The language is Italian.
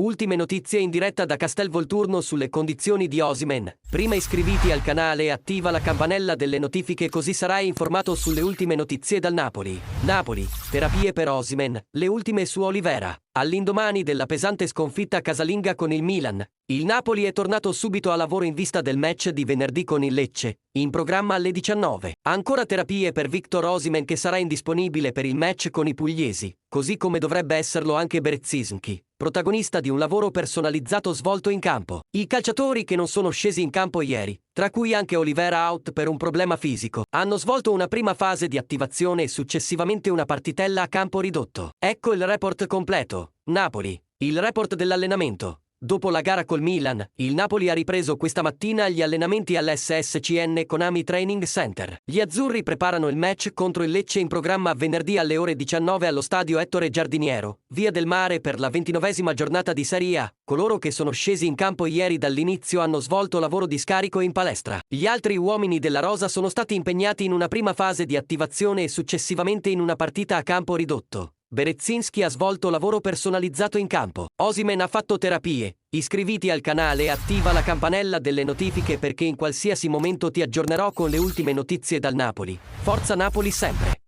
Ultime notizie in diretta da Castelvolturno sulle condizioni di Osimhen. Prima iscriviti al canale e attiva la campanella delle notifiche così sarai informato sulle ultime notizie dal Napoli. Napoli, terapie per Osimhen, le ultime su Olivera. All'indomani della pesante sconfitta casalinga con il Milan, il Napoli è tornato subito a lavoro in vista del match di venerdì con il Lecce, in programma alle 19. Ancora terapie per Victor Osimhen che sarà indisponibile per il match con i pugliesi, così come dovrebbe esserlo anche Berezinski, protagonista di un lavoro personalizzato svolto in campo. I calciatori che non sono scesi in campo ieri, tra cui anche Olivera out per un problema fisico, hanno svolto una prima fase di attivazione e successivamente una partitella a campo ridotto. Ecco il report completo. Napoli. Il report dell'allenamento. Dopo la gara col Milan, il Napoli ha ripreso questa mattina gli allenamenti all'SSCN Konami Training Center. Gli azzurri preparano il match contro il Lecce in programma venerdì alle ore 19 allo stadio Ettore Giardiniero, Via del Mare per la 29esima giornata di Serie A. Coloro che sono scesi in campo ieri dall'inizio hanno svolto lavoro di scarico in palestra. Gli altri uomini della rosa sono stati impegnati in una prima fase di attivazione e successivamente in una partita a campo ridotto. Berezinski ha svolto lavoro personalizzato in campo. Osimhen ha fatto terapie. Iscriviti al canale e attiva la campanella delle notifiche perché in qualsiasi momento ti aggiornerò con le ultime notizie dal Napoli. Forza Napoli sempre!